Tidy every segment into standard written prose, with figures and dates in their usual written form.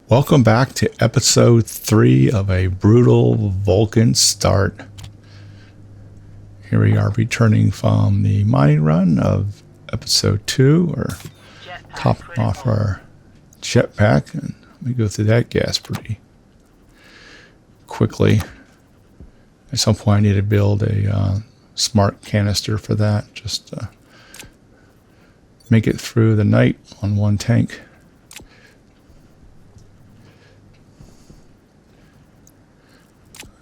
Welcome back to episode 3 of a brutal Vulcan start. Here we are returning from the mining run of episode 2, or topping off our jetpack, and we go through that gas pretty quickly. At some point I need to build a smart canister for that, just to make it through the night on one tank.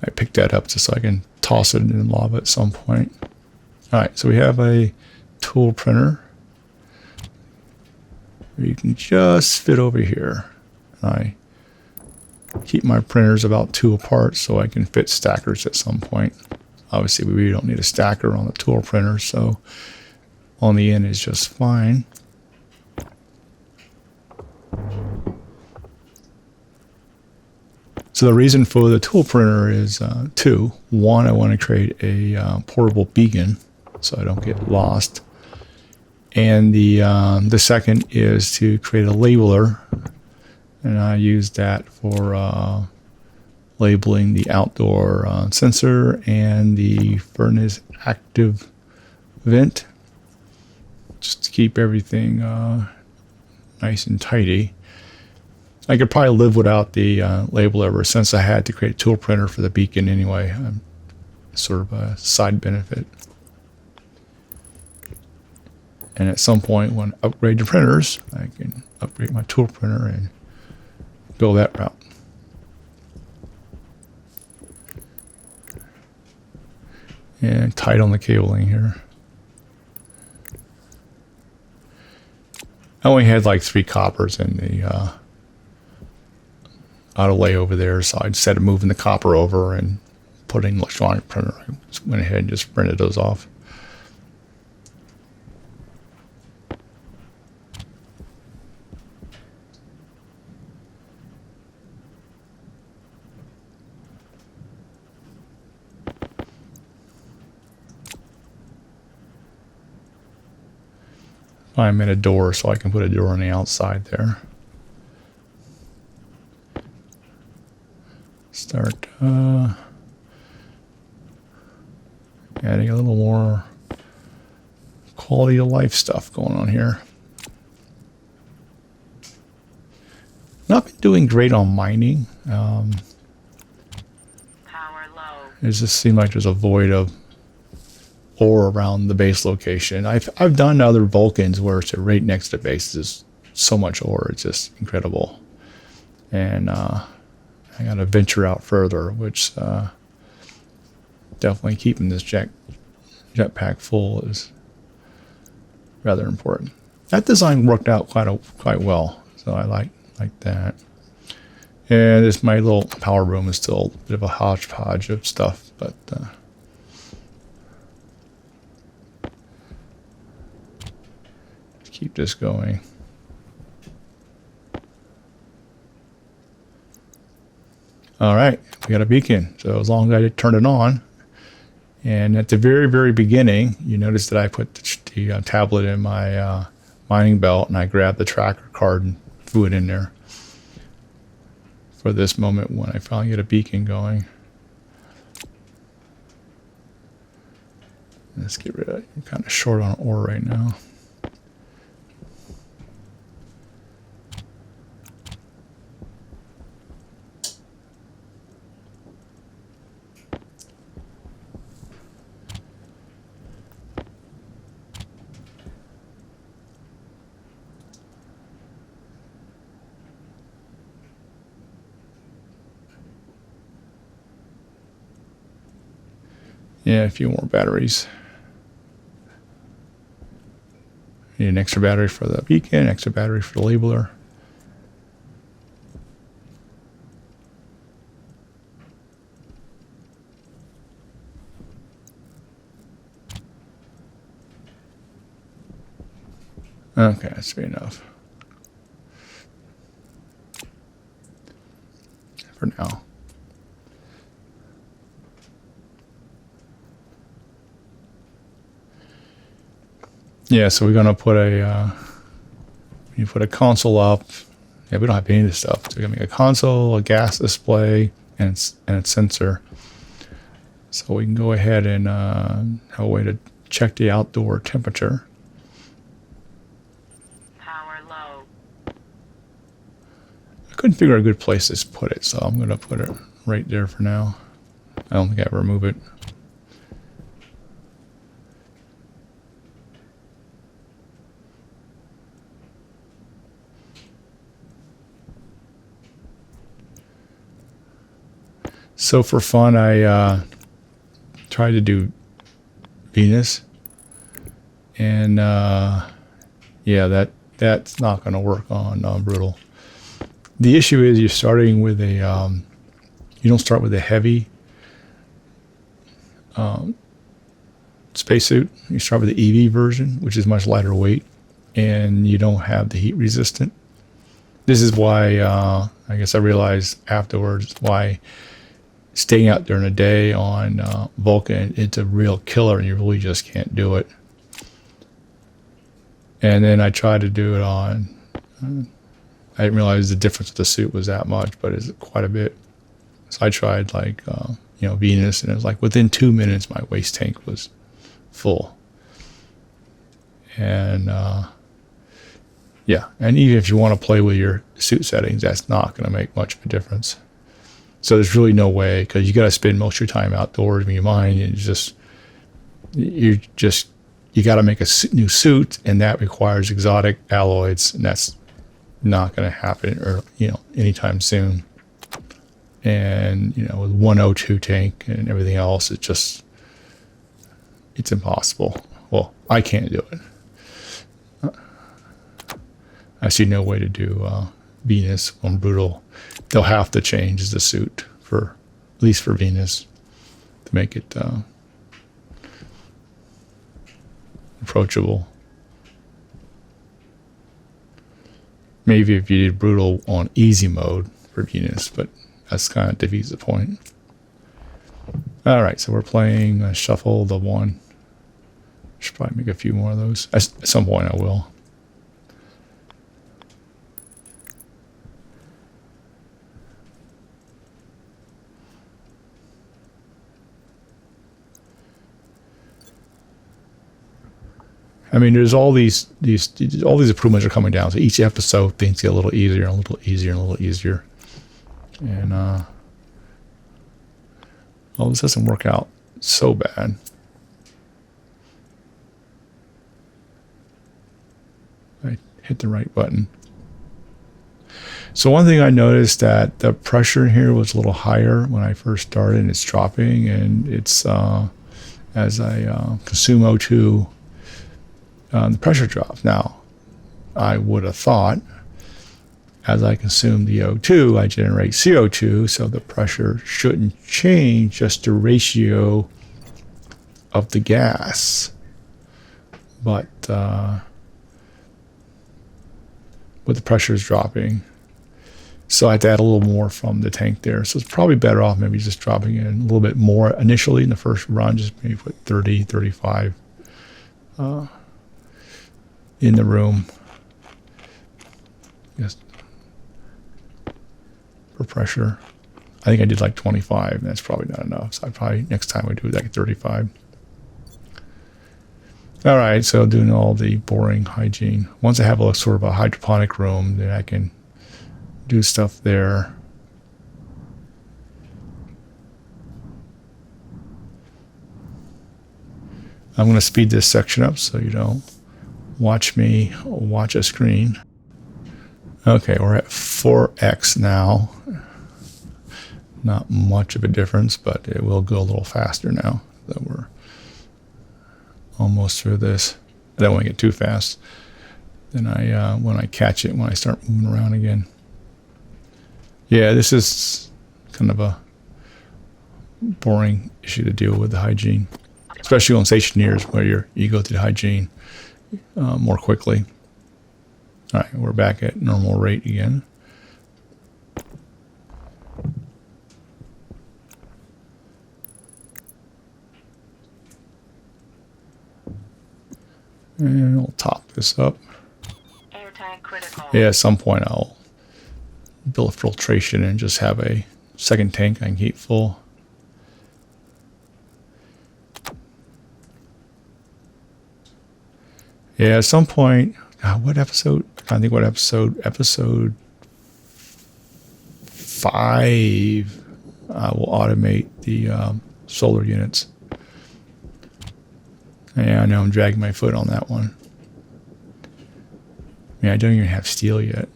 I picked that up just so I can toss it in lava at some point. Alright, so we have a tool printer. You can just fit over here. I keep my printers about 2 apart so I can fit stackers at some point. Obviously we really don't need a stacker on the tool printer, so on the end is just fine. So the reason for the tool printer is 2. One, I want to create a portable beacon so I don't get lost. And the second is to create a labeler, and I use that for labeling the outdoor sensor and the furnace active vent, just to keep everything nice and tidy. I could probably live without the labeler since I had to create a tool printer for the beacon anyway. Sort of a side benefit. And at some point when I upgrade the printers, I can upgrade my tool printer and go that route. And tight on the cabling here. I only had like 3 coppers in the auto lay over there, so instead of moving the copper over and putting an electronic printer, I just went ahead and just printed those off. I made a door so I can put a door on the outside there. Start adding a little more quality of life stuff going on here. Not been doing great on mining. Power low. It just seems like there's a void of ore around the base location. I've done other Vulcans where it's right next to base. There's so much ore, it's just incredible. And I got to venture out further, which definitely keeping this jetpack full is rather important. That design worked out quite well, so I like that. And this my little power room is still a bit of a hodgepodge of stuff, but let's keep this going. All right, we got a beacon. So as long as I turn it on, and at the very, very beginning, you notice that I put the tablet in my mining belt, and I grabbed the tracker card and threw it in there for this moment when I finally get a beacon going. Let's get rid of it. I'm kind of short on ore right now. Yeah, a few more batteries. Need an extra battery for the beacon, extra battery for the labeler. Okay, that should be enough. For now. Yeah, so we're gonna put a you put a console up, Yeah, we don't have any of this stuff. So we're gonna make a console, a gas display, and its sensor. So we can go ahead and have a way to check the outdoor temperature. Power low. I couldn't figure out a good place to put it, so I'm going to put it right there for now. I don't think I ever move it. So for fun, I tried to do Venus, and yeah, that's not going to work on Brutal. The issue is you're starting with a you don't start with a heavy spacesuit. You start with the EV version, which is much lighter weight, and you don't have the heat resistant. This is why I guess I realized afterwards why staying out during the day on Vulcan, it's a real killer, and you really just can't do it. And then I tried to do it on, I didn't realize the difference with the suit was that much, but it's quite a bit. So I tried like, Venus, and it was like within 2 minutes, my waste tank was full. And yeah, and even if you want to play with your suit settings, that's not going to make much of a difference. So there's really no way, because you got to spend most of your time outdoors when you mine, and you got to make a new suit, and that requires exotic alloys, and that's not going to happen, or anytime soon. And with 102 tank and everything else, it's impossible. Well, I can't do it. I see no way to do Venus on Brutal. They'll have to change the suit at least for Venus, to make it approachable. Maybe if you did Brutal on easy mode for Venus, but that's kind of defeats the point. All right, so we're playing Shuffle the One. Should probably make a few more of those. At some point I will. I mean, there's all these improvements are coming down. So each episode, things get a little easier and a little easier and a little easier. And this doesn't work out so bad. I hit the right button. So one thing I noticed, that the pressure in here was a little higher when I first started, and it's dropping, and it's as I consume O2. The pressure drops. Now, I would have thought as I consume the O2, I generate CO2, so the pressure shouldn't change, just the ratio of the gas. But with the pressure is dropping, so I have to add a little more from the tank there. So it's probably better off maybe just dropping in a little bit more initially in the first run, just maybe put 30, 35 in the room. Yes. For pressure. I think I did like 25, and that's probably not enough. So I probably next time I do like 35. All right, so doing all the boring hygiene. Once I have a sort of a hydroponic room, then I can do stuff there. I'm going to speed this section up so you don't watch me watch a screen. Okay, we're at 4x now. Not much of a difference, but it will go a little faster now that we're almost through this. I don't want to get too fast. Then when I catch it, when I start moving around again. Yeah, this is kind of a boring issue to deal with, the hygiene, especially on Stationeers, where you go through the hygiene more quickly. All right, we're back at normal rate again. And we'll top this up. Air tank critical. Yeah, at some point I'll build filtration and just have a second tank I can keep full. Yeah, at some point, God, what episode? I think what episode? Episode 5. Will automate the solar units. Yeah, I know I'm dragging my foot on that one. I mean, I don't even have steel yet.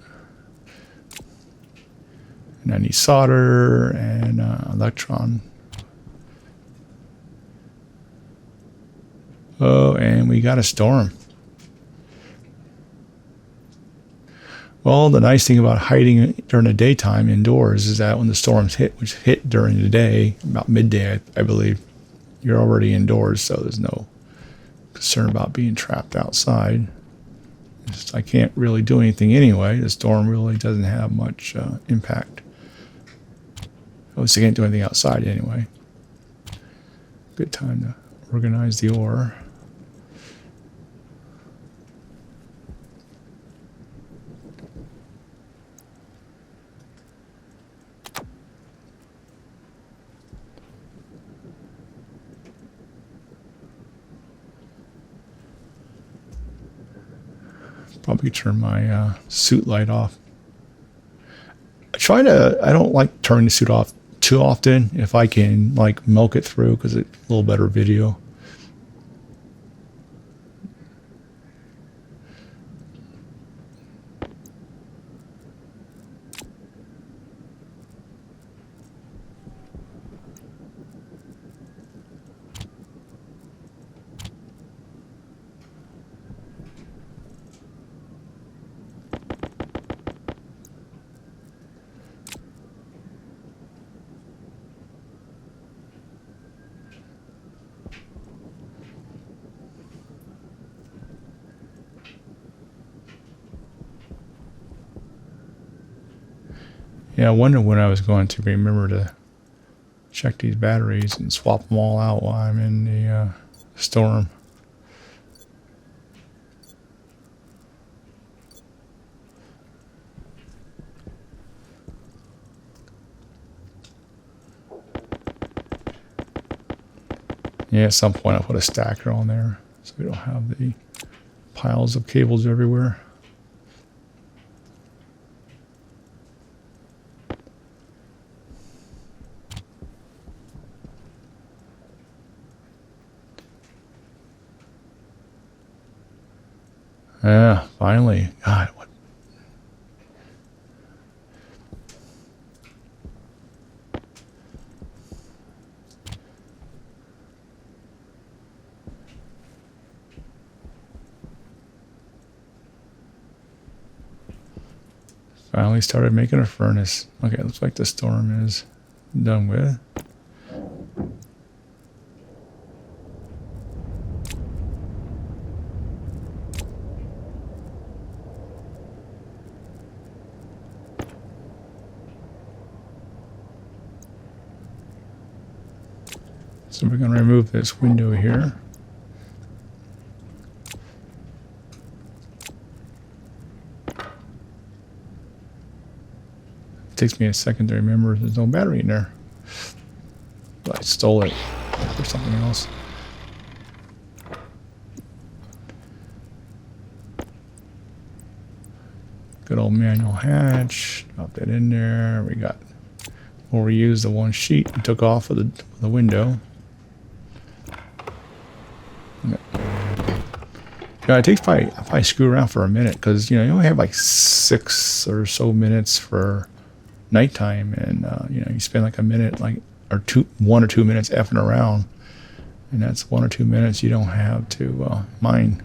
And I need solder and electron. Oh, and we got a storm. Well, the nice thing about hiding during the daytime indoors is that when the storms hit, which hit during the day, about midday, I believe, you're already indoors, so there's no concern about being trapped outside. I can't really do anything anyway. The storm really doesn't have much impact. At least I can't do anything outside anyway. Good time to organize the ore. Probably turn my suit light off. I don't like turning the suit off too often if I can like milk it through because it's a little better video. Yeah, I wonder when I was going to remember to check these batteries and swap them all out while I'm in the storm. Yeah, at some point I'll put a stacker on there so we don't have the piles of cables everywhere. Yeah, finally. God, what? Finally started making a furnace. Okay, looks like the storm is done with. So we're going to remove this window here. It takes me a second to remember there's no battery in there. But I stole it for something else. Good old manual hatch. Drop that in there. We'll reuse the one sheet we took off of the window. Yeah, it takes if I screw around for a minute because you only have like 6 or so minutes for nighttime, and you spend like a minute, like 1 or 2 minutes effing around, and that's 1 or 2 minutes you don't have to mine.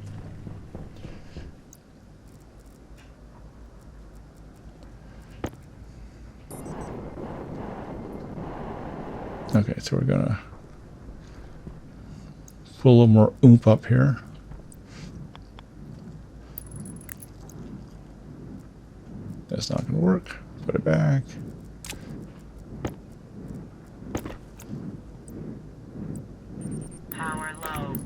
Okay, so we're gonna put a little more oomph up here. That's not gonna work. Put it back. Power low.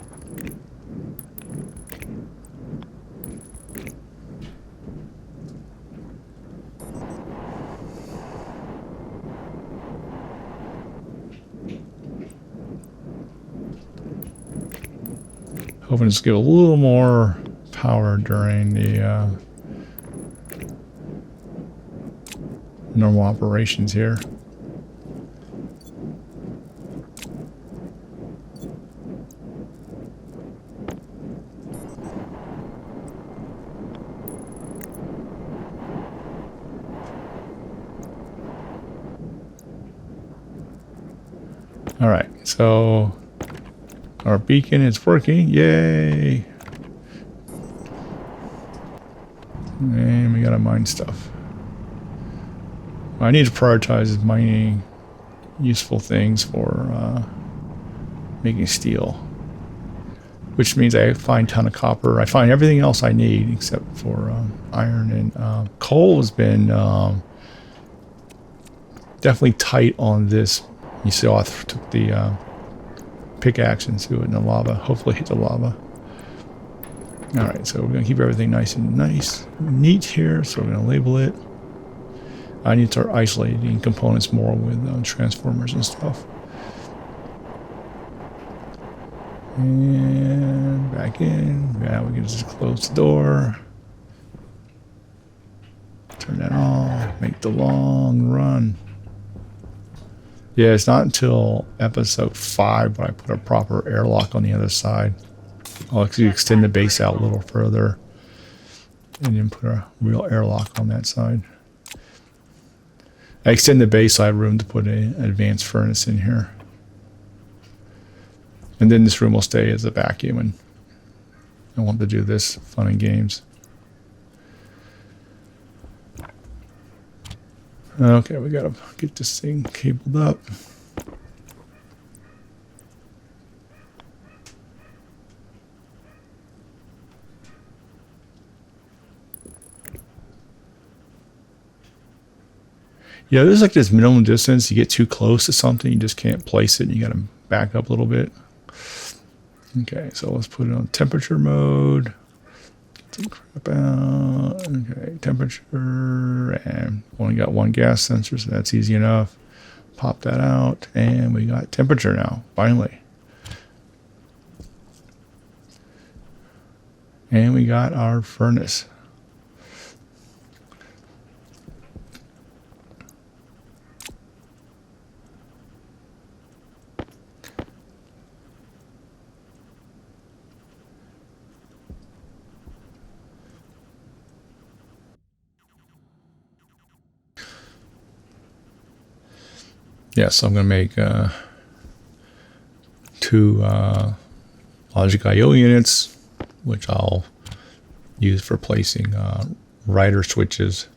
Hoping to just give a little more power during the normal operations here. All right, so our beacon is working. Yay! And we gotta mine stuff. I need to prioritize mining useful things for making steel, which means I find a ton of copper. I find everything else I need except for iron, and coal has been definitely tight on this. You saw I took the pickaxe and threw it in the lava. Hopefully hit the lava. All right, so we're gonna keep everything nice and neat here. So we're gonna label it. I need to start isolating components more with transformers and stuff. And back in. Now we can just close the door. Turn that off. Make the long run. Yeah, it's not until episode 5 when I put a proper airlock on the other side. I'll actually extend the base out a little further and then put a real airlock on that side. I extend the base, so I have room to put an advanced furnace in here. And then this room will stay as a vacuum, and I want to do this fun and games. Okay, we gotta get this thing cabled up. Yeah, there's like this minimum distance. You get too close to something, you just can't place it. You gotta back up a little bit. Okay, so let's put it on temperature mode. Get some crap out. Okay, temperature, and only got one gas sensor, so that's easy enough. Pop that out, and we got temperature now, finally. And we got our furnace. Yeah, so I'm going to make 2 logic I/O units, which I'll use for placing writer switches,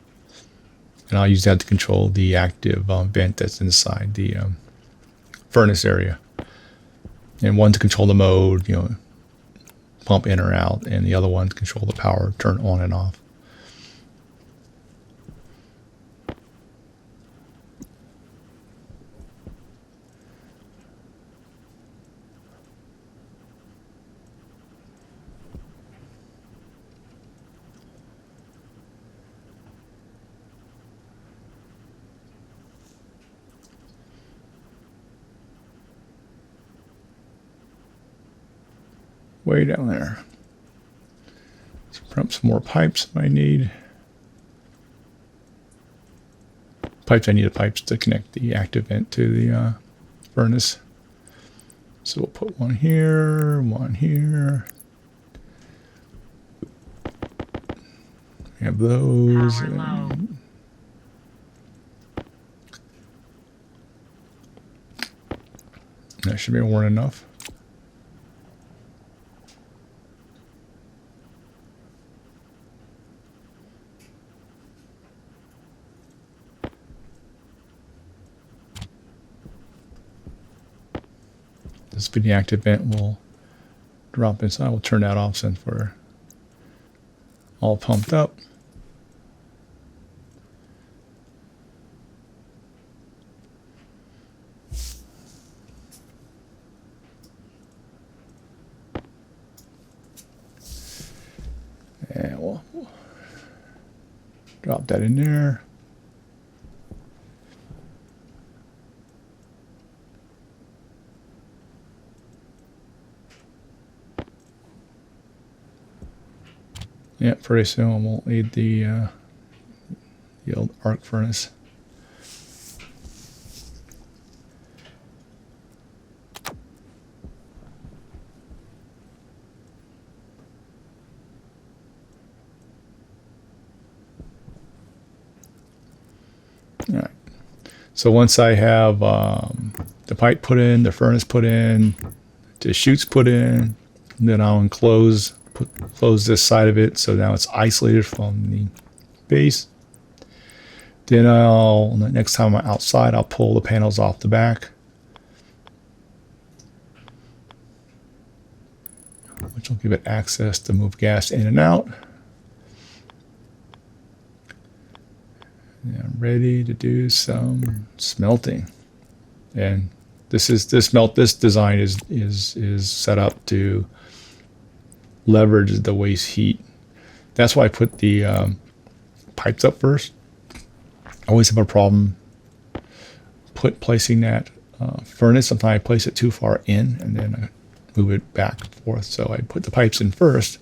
and I'll use that to control the active vent that's inside the furnace area, and one to control the mode, pump in or out, and the other one to control the power, turn on and off. Way down there. Let's put up some more pipes I need. Pipes, I need pipes to connect the active vent to the furnace. So we'll put one here, one here. We have those. That should be worn enough. This be the active vent will drop inside. We'll turn that off since we're all pumped up. And we'll drop that in there. Yeah, pretty soon I won't need the old arc furnace. All right. So once I have the pipe put in, the furnace put in, the chutes put in, then I'll close this side of it so now it's isolated from the base. Then next time I'm outside, I'll pull the panels off the back, which will give it access to move gas in and out. And I'm ready to do some smelting. And this design is set up to leverage the waste heat. That's why I put the pipes up first. I always have a problem placing that furnace. Sometimes I place it too far in and then I move it back and forth. So I put the pipes in first,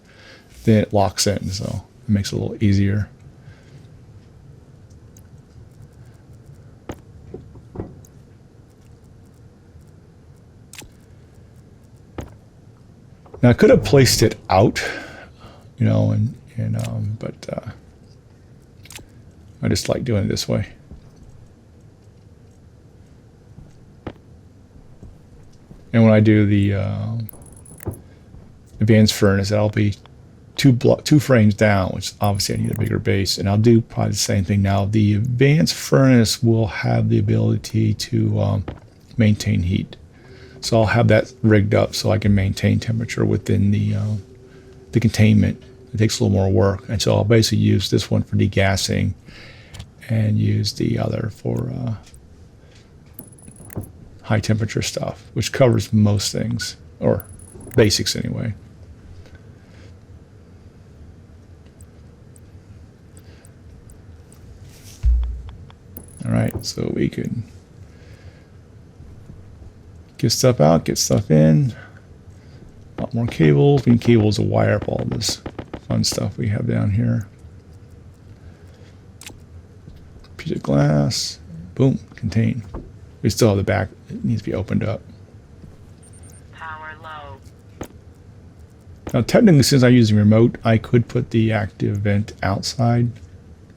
then it locks in. So it makes it a little easier. Now I could have placed it out, you know, but I just like doing it this way. And when I do the advanced furnace, I'll be two frames down, which obviously I need a bigger base. And I'll do probably the same thing now. The advanced furnace will have the ability to maintain heat. So I'll have that rigged up so I can maintain temperature within the containment. It takes a little more work. And so I'll basically use this one for degassing and use the other for high temperature stuff, which covers most things, or basics anyway. All right, so we can get stuff out, get stuff in. A lot more cables. We need cables to wire up all this fun stuff we have down here. Piece of glass. Boom. Contain. We still have the back. It needs to be opened up. Power low. Now, technically, since I'm using remote, I could put the active vent outside,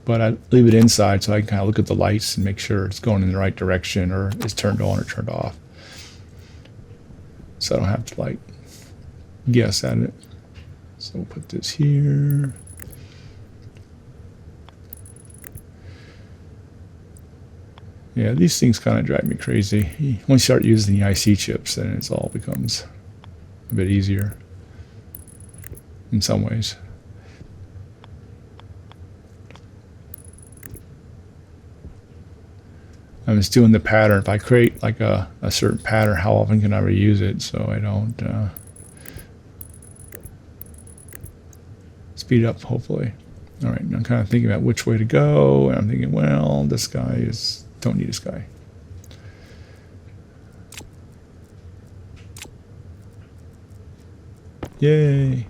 but I leave it inside so I can kind of look at the lights and make sure it's going in the right direction or it's turned on or turned off. So I don't have to like guess at it. So we'll put this here. Yeah, these things kind of drive me crazy. Once you start using the IC chips, then it all becomes a bit easier in some ways. I'm just doing the pattern. If I create like a certain pattern, how often can I reuse it so I don't speed up, hopefully. All right, I'm kind of thinking about which way to go, and I'm thinking, well, this guy don't need this guy. Yay.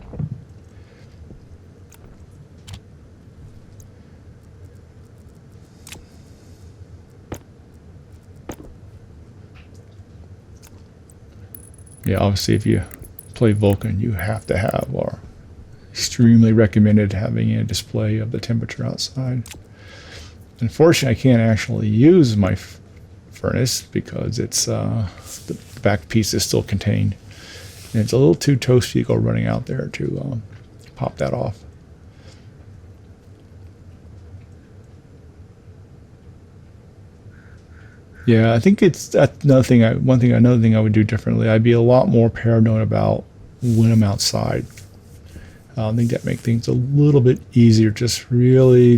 Yeah, obviously if you play Vulcan, you have to have, or extremely recommended having a display of the temperature outside. Unfortunately, I can't actually use my furnace because it's the back piece is still contained. And it's a little too toasty to go running out there to pop that off. Yeah, I think that's another thing. Another thing I would do differently. I'd be a lot more paranoid about when I'm outside. I think that makes things a little bit easier. Especially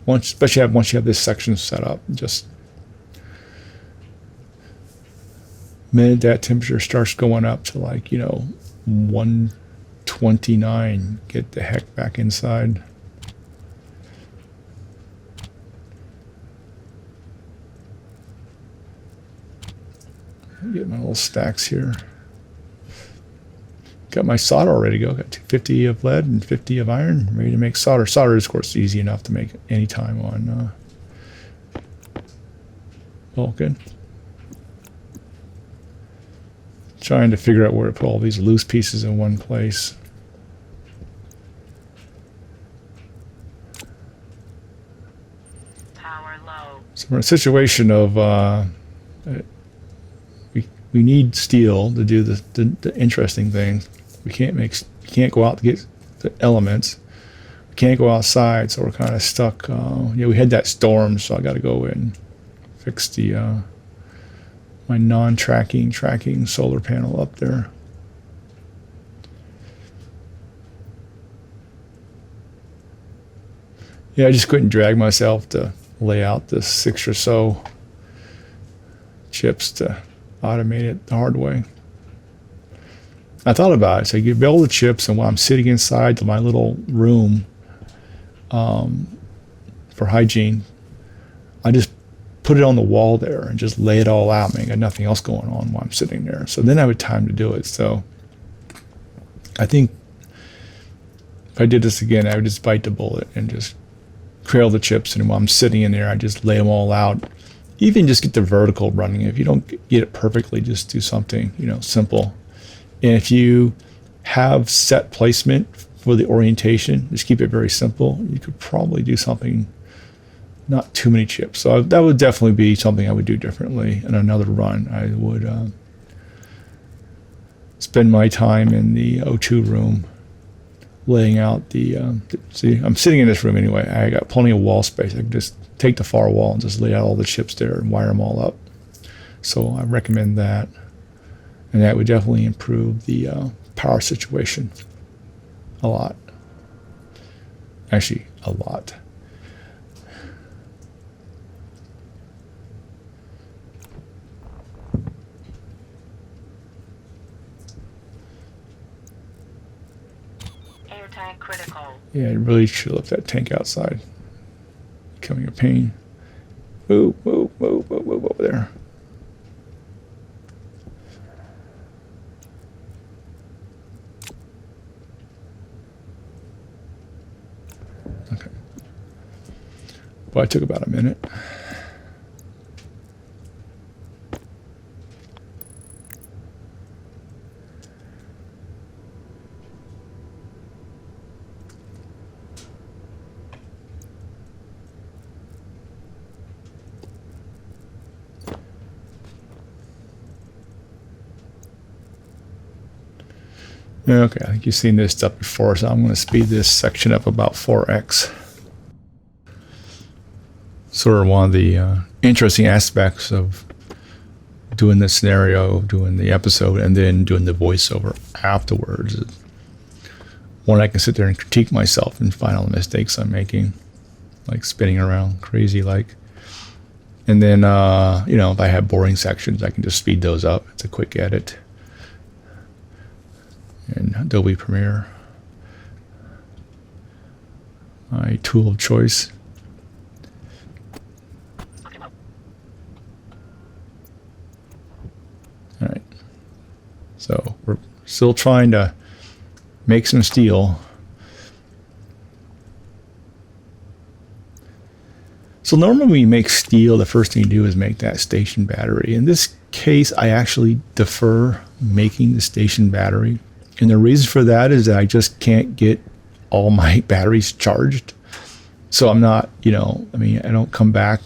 once you have this section set up. Just the minute that temperature starts going up to 129, get the heck back inside. Get my little stacks here. got my solder all ready to go. Got 250 of lead and 50 of iron, ready to make solder. Solder is, of course, easy enough to make anytime on Vulcan. Trying to figure out where to put all these loose pieces in one place. Power low. So we're in a situation of we need steel to do the interesting thing. We can't go out to get the elements. We can't go outside, so we're kind of stuck. We had that storm, so I got to go in, fix the my tracking solar panel up there. Yeah, I just couldn't drag myself to lay out the 6 or so chips to automate it the hard way. I thought about it. So you build the chips, and while I'm sitting inside my little room for hygiene, I just put it on the wall there and just lay it all out. I got nothing else going on while I'm sitting there. So then I would time to do it. So I think if I did this again, I would just bite the bullet and just cradle the chips, and while I'm sitting in there, I just lay them all out. Even just get the vertical running. If you don't get it perfectly, just do something, simple. And if you have set placement for the orientation, just keep it very simple. You could probably do something, not too many chips. So that would definitely be something I would do differently in another run. I would spend my time in the O2 room laying out see, I'm sitting in this room anyway. I got plenty of wall space. I can just take the far wall and just lay out all the chips there and wire them all up. So I recommend that. And that would definitely improve the power situation a lot. Actually, a lot. Air tank critical. Yeah, I really should have left that tank outside. Becoming a pain. Move over there. Okay. Well, it took about a minute. Okay, I think you've seen this stuff before, so I'm going to speed this section up about 4x. Sort of one of the interesting aspects of doing the scenario, doing the episode, and then doing the voiceover afterwards. One, I can sit there and critique myself and find all the mistakes I'm making, like spinning around crazy like. And then, if I have boring sections, I can just speed those up. It's a quick edit. In Adobe Premiere, my tool of choice. All right, so we're still trying to make some steel. So normally when you make steel, the first thing you do is make that station battery. In this case, I actually defer making the station battery. And the reason for that is that I just can't get all my batteries charged. So I'm not, I don't come back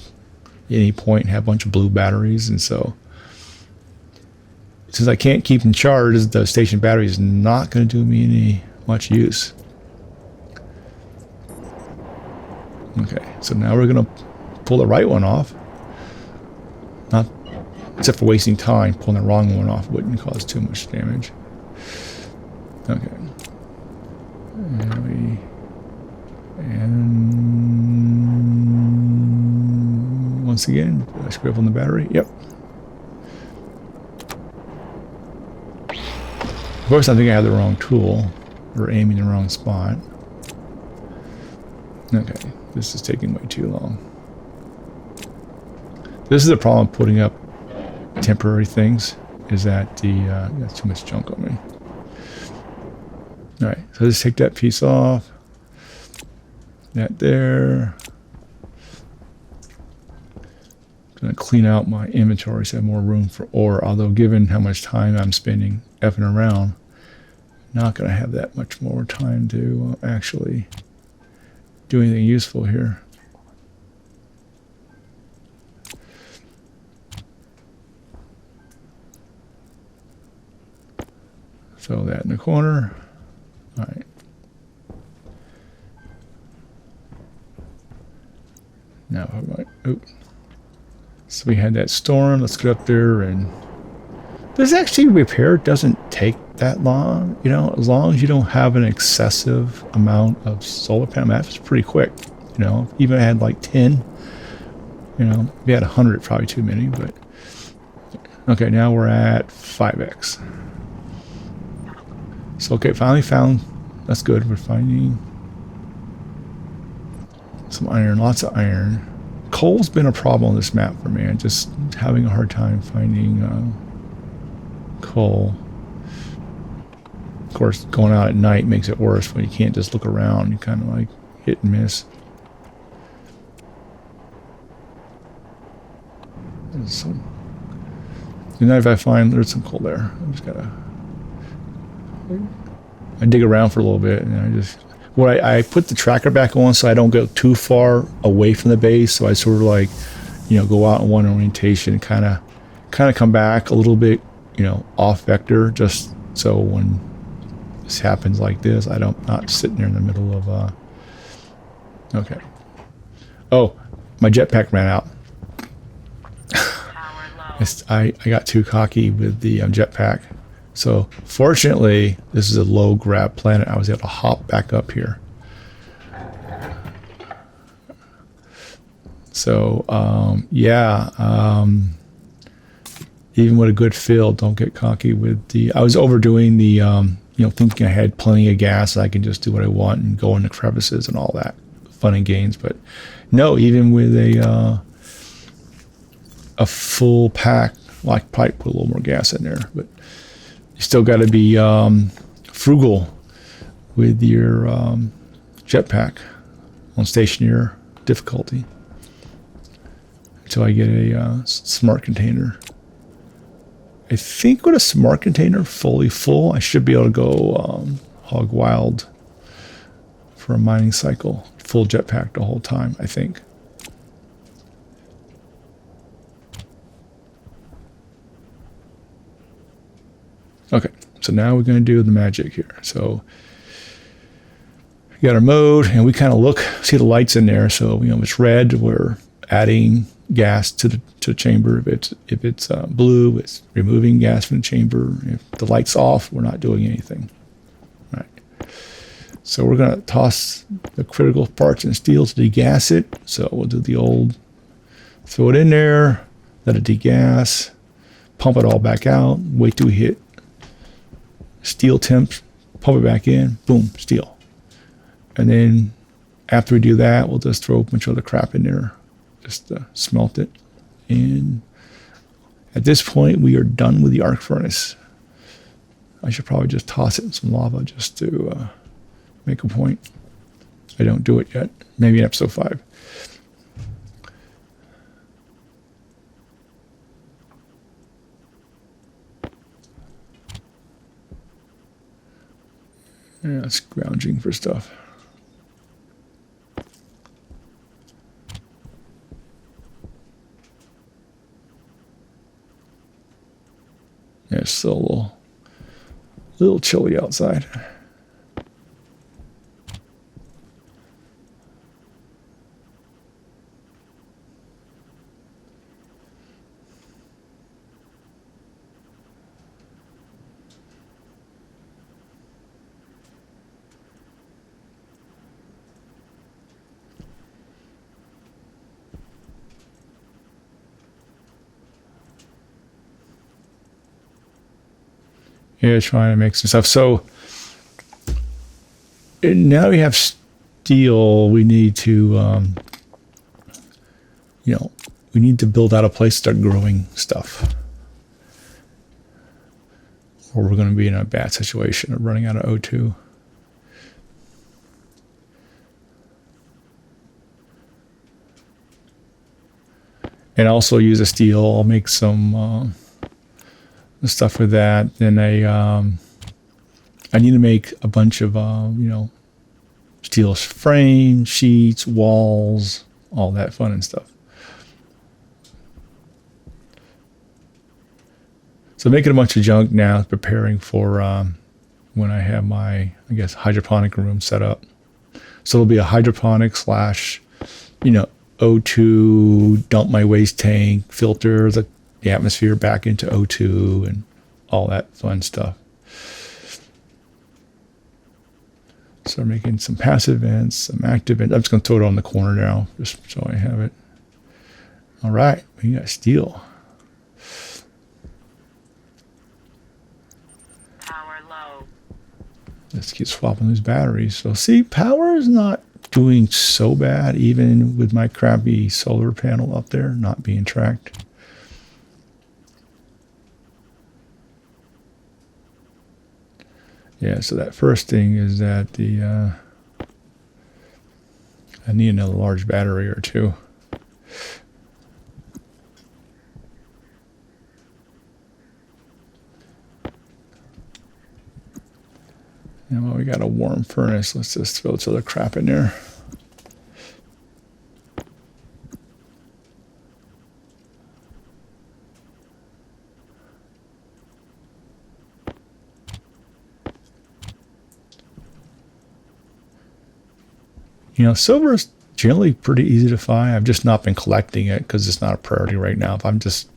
at any point and have a bunch of blue batteries. And so since I can't keep them charged, the station battery is not going to do me any much use. Okay, so now we're going to pull the right one off. Not, except for wasting time, pulling the wrong one off wouldn't cause too much damage. Okay. And once again, did I screw up on the battery? Yep. Of course, I think I have the wrong tool, or aiming the wrong spot. Okay, this is taking way too long. This is the problem putting up temporary things, is that that's too much junk on me. All right, so just take that piece off. That there. Gonna clean out my inventory so I have more room for ore. Although, given how much time I'm spending effing around, not gonna have that much more time to actually do anything useful here. Throw that in the corner. All right. Now, oops. So we had that storm. Let's get up there, and this actually repair doesn't take that long. You know, as long as you don't have an excessive amount of solar panel, that's pretty quick. You know, even if I had like 10. You know, if we had 100, probably too many. But okay, now we're at 5x. So okay, finally found. That's good. We're finding some iron, lots of iron. Coal's been a problem on this map for me. I'm just having a hard time finding coal. Of course, going out at night makes it worse when you can't just look around. You kind of like hit and miss. There's some. And then if I find there's some coal there, I just gotta. I dig around for a little bit, and I just. Well, I put the tracker back on so I don't go too far away from the base. So I sort of like, you know, go out in one orientation, kind of come back a little bit, you know, off vector, just so when this happens like this, not sitting there in the middle of. Okay. Oh, my jetpack ran out. I got too cocky with the jetpack. So fortunately, this is a low grab planet. I was able to hop back up here. So yeah, even with a good field, don't get cocky with the. I was overdoing the, you know, thinking I had plenty of gas, I can just do what I want and go into crevices and all that fun and games. But no, even with a full pack, well, I could probably put a little more gas in there, but. You still got to be frugal with your jetpack on stationeer difficulty until I get a smart container. I think with a smart container fully full, I should be able to go hog wild for a mining cycle, full jetpack the whole time, I think. Okay, so now we're going to do the magic here. So we got our mode, and we kind of look, see the lights in there. So you know, if it's red, we're adding gas to the chamber. If it's blue, it's removing gas from the chamber. If the light's off, we're not doing anything. All right. So we're going to toss the critical parts and steel to degas it. So we'll do the old, throw it in there, let it degas, pump it all back out, wait till we hit steel temps, pump it back in, boom, steel. And then after we do that, we'll just throw a bunch of other crap in there, just smelt it. And at this point, we are done with the arc furnace. I should probably just toss it in some lava just to make a point. I don't do it yet. Maybe in episode 5. Yeah, it's scrounging for stuff. Yeah, it's still a little chilly outside. Yeah, trying to make some stuff. So now we have steel. We need to, you know, we need to build out a place to start growing stuff, or we're going to be in a bad situation of running out of O2. and also use a steel. I'll make some stuff with that. Then I need to make a bunch of steel frame, sheets, walls, all that fun and stuff. So making a bunch of junk now, preparing for when I have my, I guess, hydroponic room set up. So it'll be a hydroponic slash, O2, dump my waste tank, filter the atmosphere back into O2 and all that fun stuff. So I'm making some passive vents, some active vents. I'm just going to throw it on the corner now, just so I have it. All right, we got steel. Power low. Let's keep swapping these batteries. So see, power is not doing so bad, even with my crappy solar panel up there not being tracked. Yeah, so that first thing is that I need another large battery or two. And well, we got a warm furnace. Let's just throw this other crap in there. Silver is generally pretty easy to find. I've just not been collecting it because it's not a priority right now. If I'm just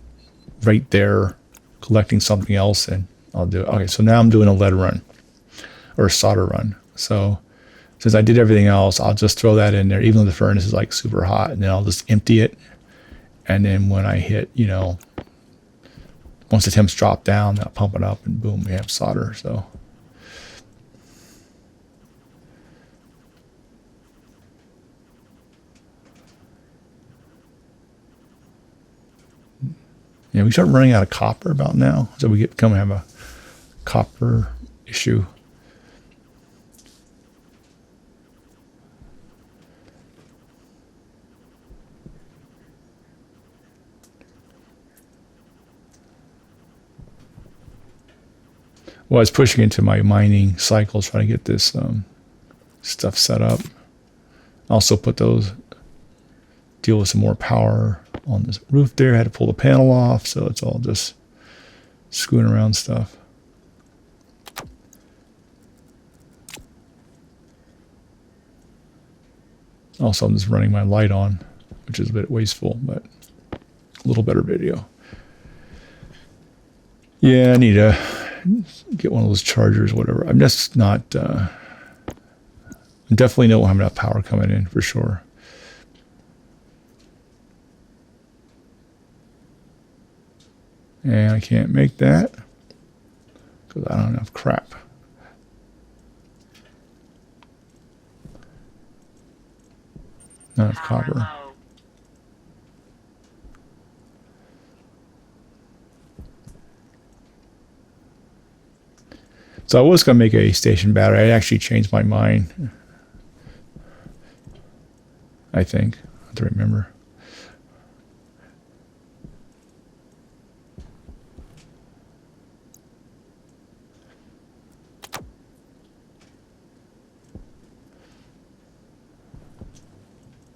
right there collecting something else, and I'll do it. Okay, so now I'm doing a lead run or a solder run. So since I did everything else, I'll just throw that in there, even though the furnace is like super hot, and then I'll just empty it. And then when I hit, once the temps drop down, I'll pump it up, and boom, we have solder. So. Yeah, we start running out of copper about now, so we come have a copper issue. Well, I was pushing into my mining cycle, trying to get this stuff set up. Also deal with some more power on this roof there. I had to pull the panel off, so it's all just screwing around stuff. Also, I'm just running my light on, which is a bit wasteful, but a little better video. Yeah, I need to get one of those chargers, whatever. I'm just not, I definitely don't have enough power coming in for sure. And I can't make that because I don't have enough crap. Not enough copper. Low. So I was going to make a station battery. I actually changed my mind. I think. I have to remember.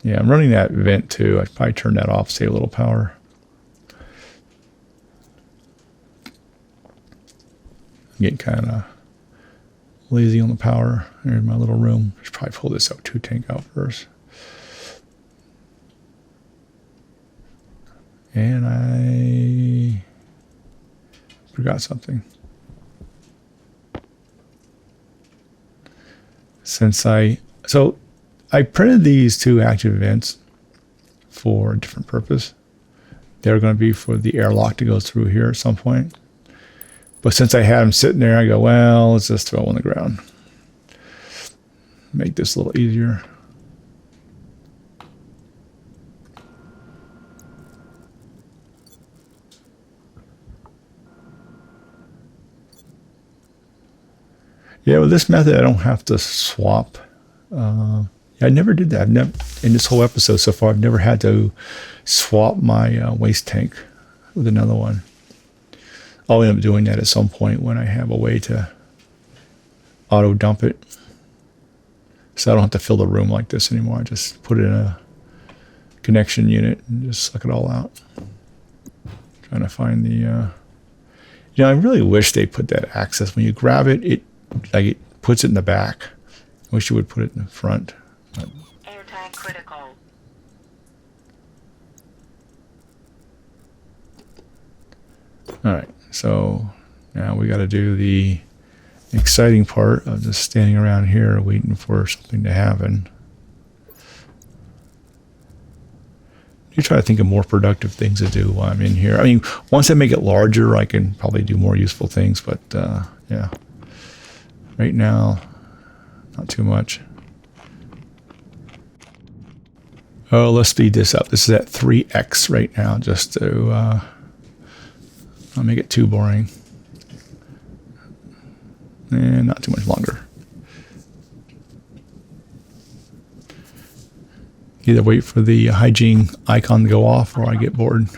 Yeah, I'm running that vent too. I'd probably turn that off, save a little power. I'm getting kind of lazy on the power. There's my little room. I should probably pull this O2 tank out first. And I forgot something. So I printed these two active vents for a different purpose. They're going to be for the airlock to go through here at some point. But since I had them sitting there, I go, well, let's just throw them on the ground. Make this a little easier. Yeah, with this method, I don't have to swap Yeah, I never did that. I've never, in this whole episode so far, I've never had to swap my waste tank with another one. I'll end up doing that at some point when I have a way to auto dump it. So I don't have to fill the room like this anymore. I just put it in a connection unit and just suck it all out. Trying to find the, I really wish they put that access. When you grab it, it puts it in the back. I wish you would put it in the front. Air tank critical. All right, so now we got to do the exciting part of just standing around here waiting for something to happen. You try to think of more productive things to do while I'm in here. I mean, once I make it larger, I can probably do more useful things, but yeah. Right now, not too much. Oh, let's speed this up. This is at 3x right now, just to not make it too boring. And not too much longer. Either wait for the hygiene icon to go off or I get bored.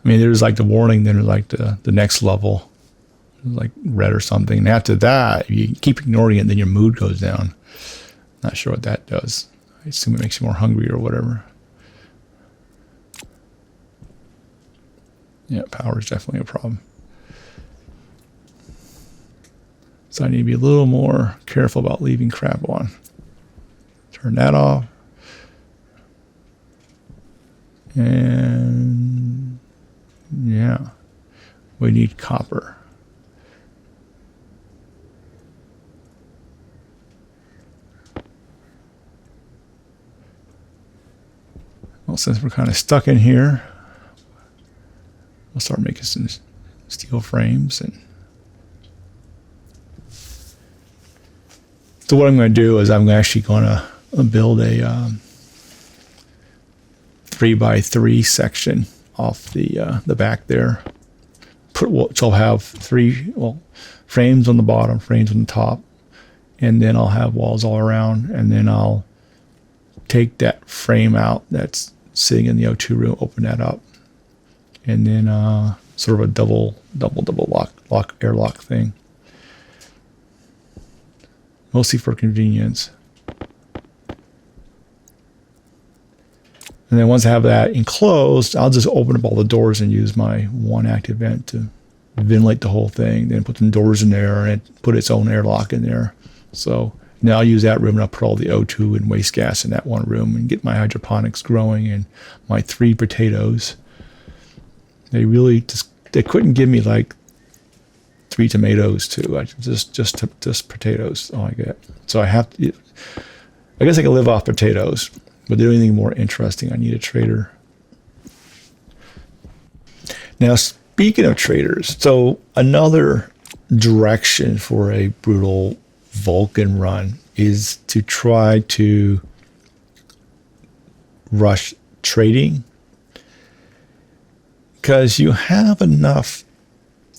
I mean, there's like the warning, then there's like the next level, like red or something. And after that, if you keep ignoring it, then your mood goes down. Not sure what that does. I assume it makes you more hungry or whatever. Yeah, power is definitely a problem. So I need to be a little more careful about leaving crap on. Turn that off. And yeah, we need copper. Well, since we're kind of stuck in here, we'll start making some steel frames. And so what I'm going to do is I'm actually going to build a 3x3 section off the back there. So I'll have three frames on the bottom, frames on the top, and then I'll have walls all around, and then I'll take that frame out that's sitting in the O2 room, open that up, and then sort of a double airlock thing. Mostly for convenience. And then once I have that enclosed, I'll just open up all the doors and use my one active vent to ventilate the whole thing. Then put some doors in there and put its own airlock in there. So now I'll use that room and I'll put all the O2 and waste gas in that one room and get my hydroponics growing and my 3 potatoes. They couldn't give me like 3 tomatoes too. Just potatoes. All I get. So I guess I can live off potatoes, but to do anything more interesting, I need a trader. Now, speaking of traders, so another direction for a brutal Vulcan run is to try to rush trading, because you have enough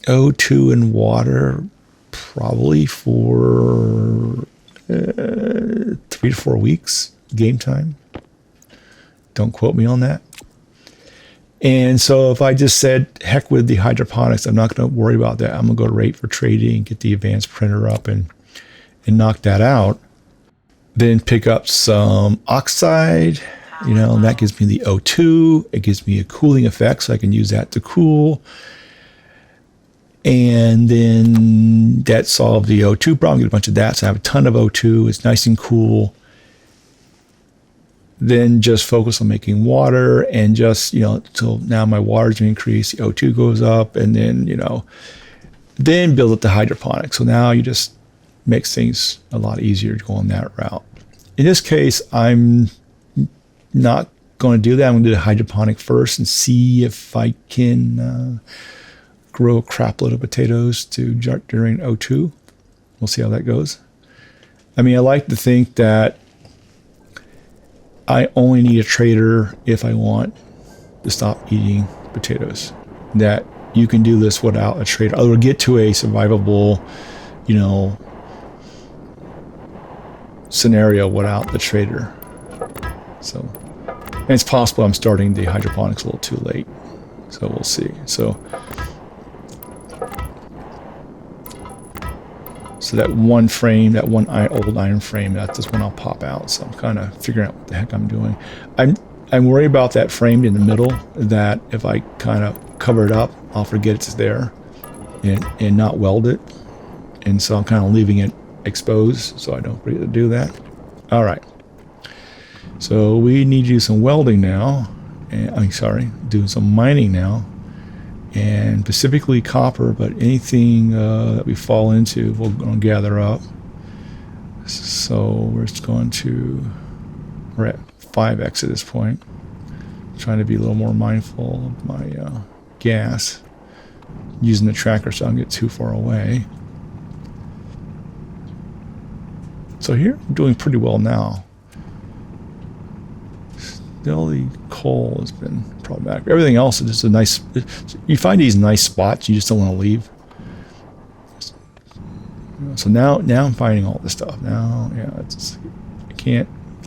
O2 and water probably for 3 to 4 weeks game time. Don't quote me on that. And so if I just said, heck with the hydroponics, I'm not going to worry about that. I'm going to go right for trading, get the advanced printer up and knock that out. Then pick up some oxide, and that gives me the O2. It gives me a cooling effect, so I can use that to cool. And then that solved the O2 problem. Get a bunch of that, so I have a ton of O2. It's nice and cool. Then just focus on making water, and just, till now my water's increased, the O2 goes up, and then, then build up the hydroponics. So now you just makes things a lot easier to go on that route. In this case, I'm not going to do that. I'm going to do the hydroponic first and see if I can grow a crap load of potatoes to during O2. We'll see how that goes. I mean, I like to think that I only need a trader if I want to stop eating potatoes. That you can do this without a trader, or get to a survivable, scenario without the trader. So, and it's possible I'm starting the hydroponics a little too late. So we'll see. So that one frame, that one old iron frame, that's just one I'll pop out. So I'm kind of figuring out what the heck I'm doing. I'm worried about that frame in the middle, that if I kind of cover it up, I'll forget it's there and not weld it. And so I'm kind of leaving it exposed so I don't forget to do that. All right. So we need to do some welding now. And I'm sorry, doing some mining now. And specifically copper, but anything that we fall into, we're going to gather up. So we're just going to, we're at 5x at this point. Trying to be a little more mindful of my gas. Using the tracker so I don't get too far away. So here, I'm doing pretty well now. Still, the coal has been problematic. Everything else is just a nice. You find these nice spots you just don't want to leave. So now I'm finding all this stuff. Now, yeah, it's just,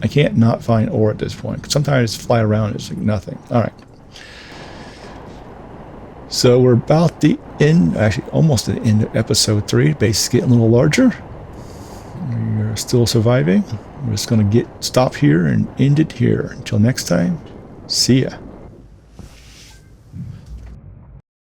I can't not find ore at this point. Sometimes I just fly around and it's like nothing. All right. So we're about the end, actually almost at the end of episode 3. Base is getting a little larger. We're still surviving. We're just going to stop here and end it here. Until next time, see ya.